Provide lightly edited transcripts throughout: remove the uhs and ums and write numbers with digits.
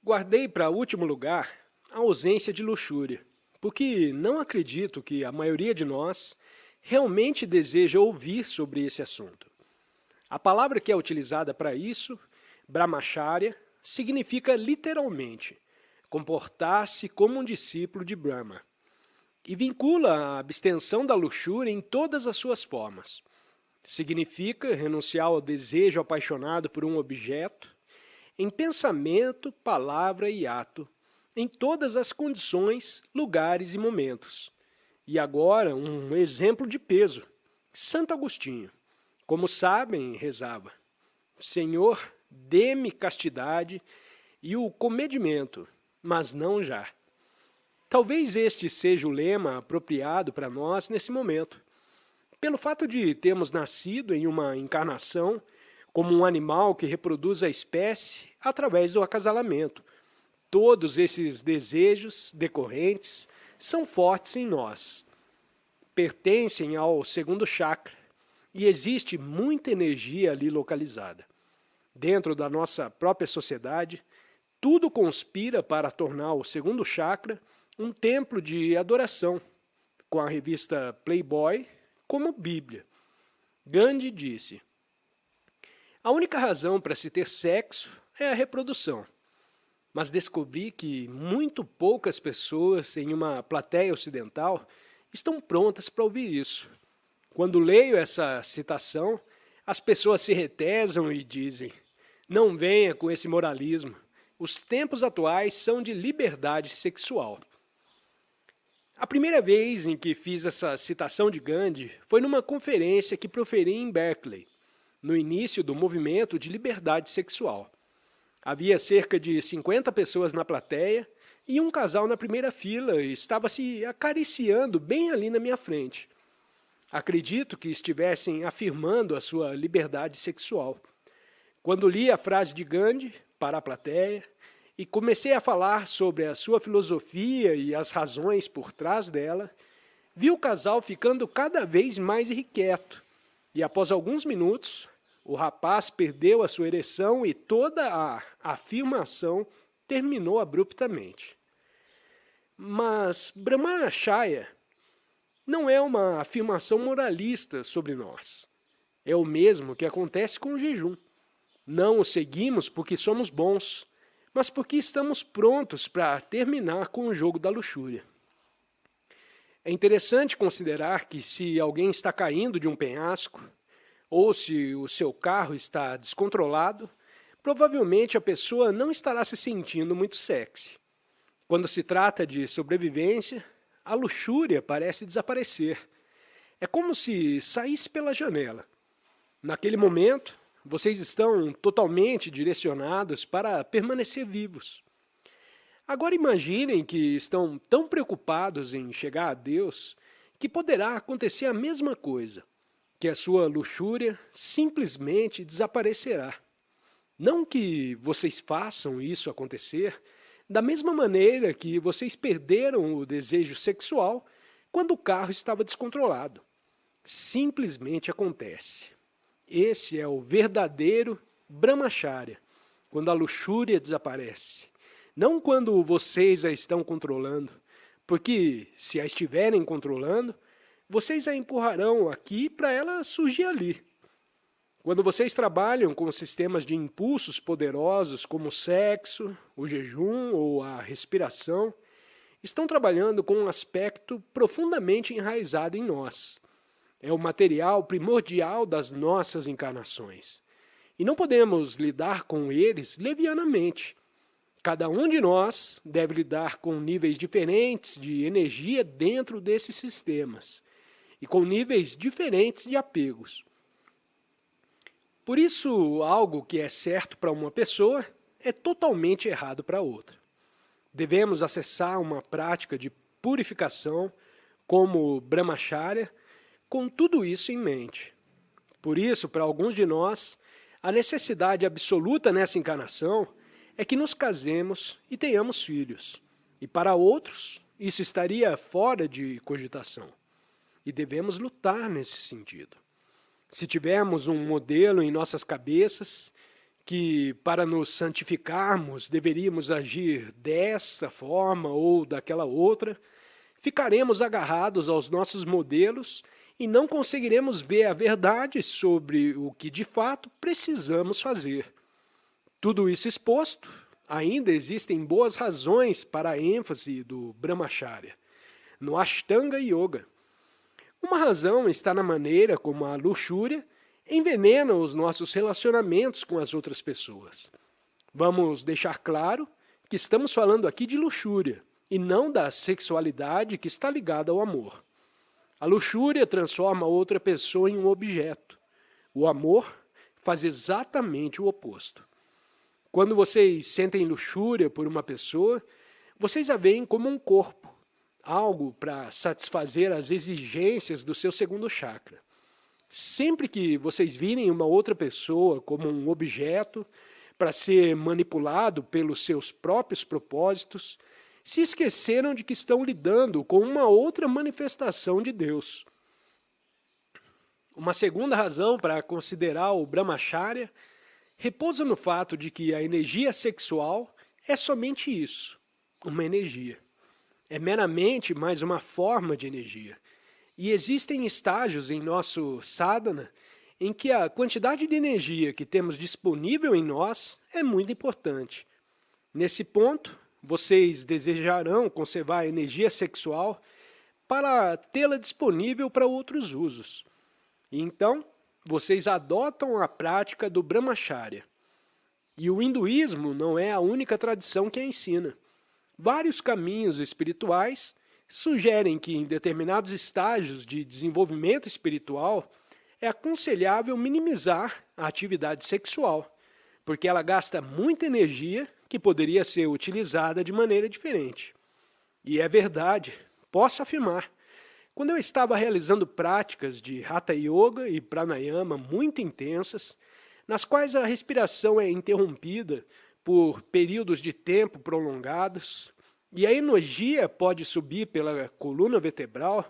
Guardei para último lugar a ausência de luxúria, porque não acredito que a maioria de nós realmente deseja ouvir sobre esse assunto. A palavra que é utilizada para isso, Brahmacharya, significa literalmente comportar-se como um discípulo de Brahma e vincula a abstenção da luxúria em todas as suas formas. Significa renunciar ao desejo apaixonado por um objeto, em pensamento, palavra e ato, em todas as condições, lugares e momentos. E agora, um exemplo de peso. Santo Agostinho, como sabem, rezava: Senhor, dê-me castidade e o comedimento, mas não já. Talvez este seja o lema apropriado para nós nesse momento. Pelo fato de termos nascido em uma encarnação como um animal que reproduz a espécie através do acasalamento, todos esses desejos decorrentes são fortes em nós. Pertencem ao segundo chakra e existe muita energia ali localizada. Dentro da nossa própria sociedade, tudo conspira para tornar o segundo chakra um templo de adoração, com a revista Playboy como Bíblia. Gandhi disse: a única razão para se ter sexo é a reprodução. Mas descobri que muito poucas pessoas em uma plateia ocidental estão prontas para ouvir isso. Quando leio essa citação, as pessoas se retesam e dizem: não venha com esse moralismo. Os tempos atuais são de liberdade sexual. A primeira vez em que fiz essa citação de Gandhi foi numa conferência que proferi em Berkeley, no início do movimento de liberdade sexual. Havia cerca de 50 pessoas na plateia e um casal na primeira fila estava se acariciando bem ali na minha frente. Acredito que estivessem afirmando a sua liberdade sexual. Quando li a frase de Gandhi para a plateia e comecei a falar sobre a sua filosofia e as razões por trás dela, vi o casal ficando cada vez mais irrequieto. E após alguns minutos, o rapaz perdeu a sua ereção e toda a afirmação terminou abruptamente. Mas Brahmacharya não é uma afirmação moralista sobre nós. É o mesmo que acontece com o jejum. Não o seguimos porque somos bons, mas porque estamos prontos para terminar com o jogo da luxúria. É interessante considerar que se alguém está caindo de um penhasco, ou se o seu carro está descontrolado, provavelmente a pessoa não estará se sentindo muito sexy. Quando se trata de sobrevivência, a luxúria parece desaparecer. É como se saísse pela janela. Naquele momento, vocês estão totalmente direcionados para permanecer vivos. Agora imaginem que estão tão preocupados em chegar a Deus que poderá acontecer a mesma coisa, que a sua luxúria simplesmente desaparecerá. Não que vocês façam isso acontecer da mesma maneira que vocês perderam o desejo sexual quando o carro estava descontrolado. Simplesmente acontece. Esse é o verdadeiro Brahmacharya, quando a luxúria desaparece. Não quando vocês a estão controlando, porque se a estiverem controlando, vocês a empurrarão aqui para ela surgir ali. Quando vocês trabalham com sistemas de impulsos poderosos como o sexo, o jejum ou a respiração, estão trabalhando com um aspecto profundamente enraizado em nós. É o material primordial das nossas encarnações. E não podemos lidar com eles levianamente. Cada um de nós deve lidar com níveis diferentes de energia dentro desses sistemas e com níveis diferentes de apegos. Por isso, algo que é certo para uma pessoa é totalmente errado para outra. Devemos acessar uma prática de purificação como Brahmacharya com tudo isso em mente. Por isso, para alguns de nós, a necessidade absoluta nessa encarnação é que nos casemos e tenhamos filhos. E para outros, isso estaria fora de cogitação. E devemos lutar nesse sentido. Se tivermos um modelo em nossas cabeças que para nos santificarmos deveríamos agir desta forma ou daquela outra, ficaremos agarrados aos nossos modelos e não conseguiremos ver a verdade sobre o que de fato precisamos fazer. Tudo isso exposto, ainda existem boas razões para a ênfase do Brahmacharya no Ashtanga Yoga. Uma razão está na maneira como a luxúria envenena os nossos relacionamentos com as outras pessoas. Vamos deixar claro que estamos falando aqui de luxúria e não da sexualidade que está ligada ao amor. A luxúria transforma outra pessoa em um objeto. O amor faz exatamente o oposto. Quando vocês sentem luxúria por uma pessoa, vocês a veem como um corpo, algo para satisfazer as exigências do seu segundo chakra. Sempre que vocês virem uma outra pessoa como um objeto para ser manipulado pelos seus próprios propósitos, se esqueceram de que estão lidando com uma outra manifestação de Deus. Uma segunda razão para considerar o Brahmacharya repousa no fato de que a energia sexual é somente isso, uma energia. É meramente mais uma forma de energia. E existem estágios em nosso sadhana em que a quantidade de energia que temos disponível em nós é muito importante. Nesse ponto, vocês desejarão conservar a energia sexual para tê-la disponível para outros usos. E então, vocês adotam a prática do Brahmacharya. E o hinduísmo não é a única tradição que a ensina. Vários caminhos espirituais sugerem que em determinados estágios de desenvolvimento espiritual é aconselhável minimizar a atividade sexual, porque ela gasta muita energia que poderia ser utilizada de maneira diferente. E é verdade, posso afirmar. Quando eu estava realizando práticas de Hatha Yoga e Pranayama muito intensas, nas quais a respiração é interrompida por períodos de tempo prolongados, e a energia pode subir pela coluna vertebral,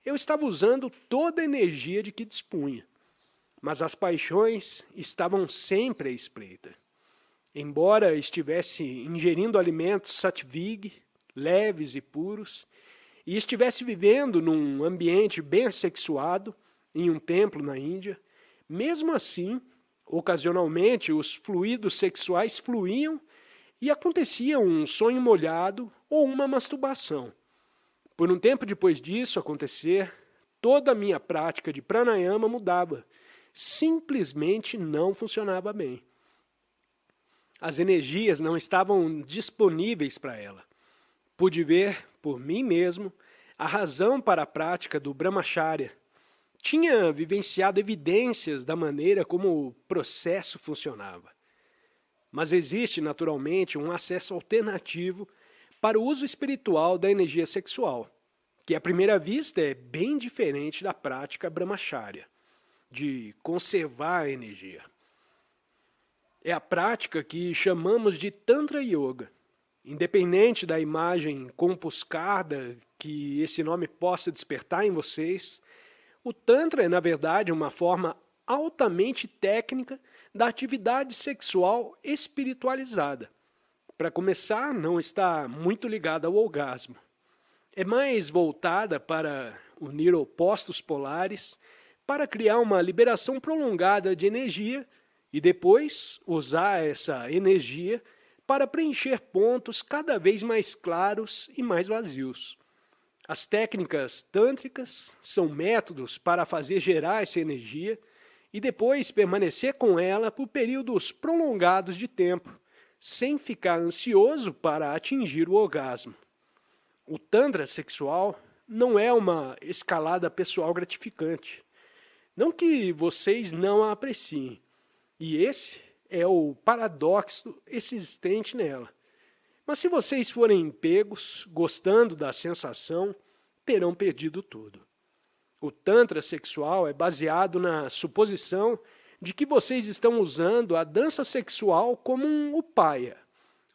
eu estava usando toda a energia de que dispunha. Mas as paixões estavam sempre à espreita. Embora estivesse ingerindo alimentos sattvic, leves e puros, e estivesse vivendo num ambiente bem assexuado, em um templo na Índia, mesmo assim, ocasionalmente os fluidos sexuais fluíam e acontecia um sonho molhado ou uma masturbação. Por um tempo depois disso acontecer, toda a minha prática de pranayama mudava. Simplesmente não funcionava bem. As energias não estavam disponíveis para ela. Pude ver, por mim mesmo, a razão para a prática do Brahmacharya. Tinha vivenciado evidências da maneira como o processo funcionava. Mas existe, naturalmente, um acesso alternativo para o uso espiritual da energia sexual, que à primeira vista é bem diferente da prática Brahmacharya, de conservar a energia. É a prática que chamamos de Tantra Yoga. Independente da imagem compuscada que esse nome possa despertar em vocês, o Tantra é, na verdade, uma forma altamente técnica da atividade sexual espiritualizada. Para começar, não está muito ligada ao orgasmo. É mais voltada para unir opostos polares, para criar uma liberação prolongada de energia e depois usar essa energia para preencher pontos cada vez mais claros e mais vazios. As técnicas tântricas são métodos para fazer gerar essa energia e depois permanecer com ela por períodos prolongados de tempo, sem ficar ansioso para atingir o orgasmo. O Tantra sexual não é uma escalada pessoal gratificante. Não que vocês não a apreciem. E esse é o paradoxo existente nela. Mas se vocês forem pegos, gostando da sensação, terão perdido tudo. O Tantra sexual é baseado na suposição de que vocês estão usando a dança sexual como um upaya,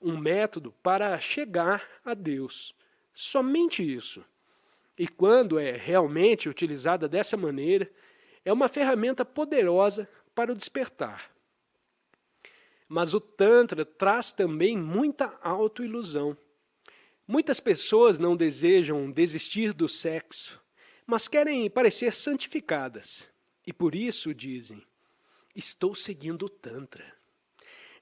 um método para chegar a Deus. Somente isso. E quando é realmente utilizada dessa maneira, é uma ferramenta poderosa para o despertar. Mas o Tantra traz também muita autoilusão. Muitas pessoas não desejam desistir do sexo, mas querem parecer santificadas. E por isso dizem, estou seguindo o Tantra.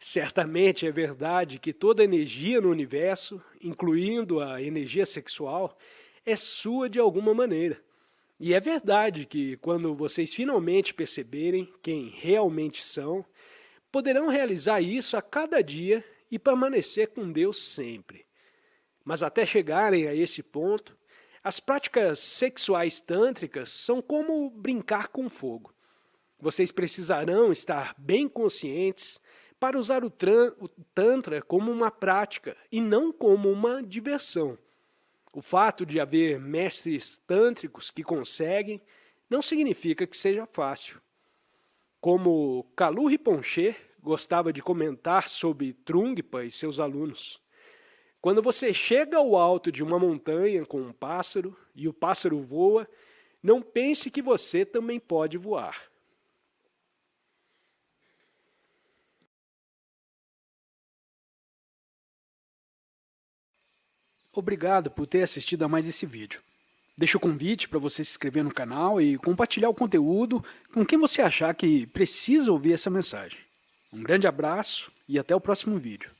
Certamente é verdade que toda energia no universo, incluindo a energia sexual, é sua de alguma maneira. E é verdade que quando vocês finalmente perceberem quem realmente são, poderão realizar isso a cada dia e permanecer com Deus sempre. Mas até chegarem a esse ponto, as práticas sexuais tântricas são como brincar com fogo. Vocês precisarão estar bem conscientes para usar o Tantra como uma prática e não como uma diversão. O fato de haver mestres tântricos que conseguem não significa que seja fácil. Como Kalu Rinpoche gostava de comentar sobre Trungpa e seus alunos, quando você chega ao alto de uma montanha com um pássaro e o pássaro voa, não pense que você também pode voar. Obrigado por ter assistido a mais esse vídeo. Deixo o convite para você se inscrever no canal e compartilhar o conteúdo com quem você achar que precisa ouvir essa mensagem. Um grande abraço e até o próximo vídeo.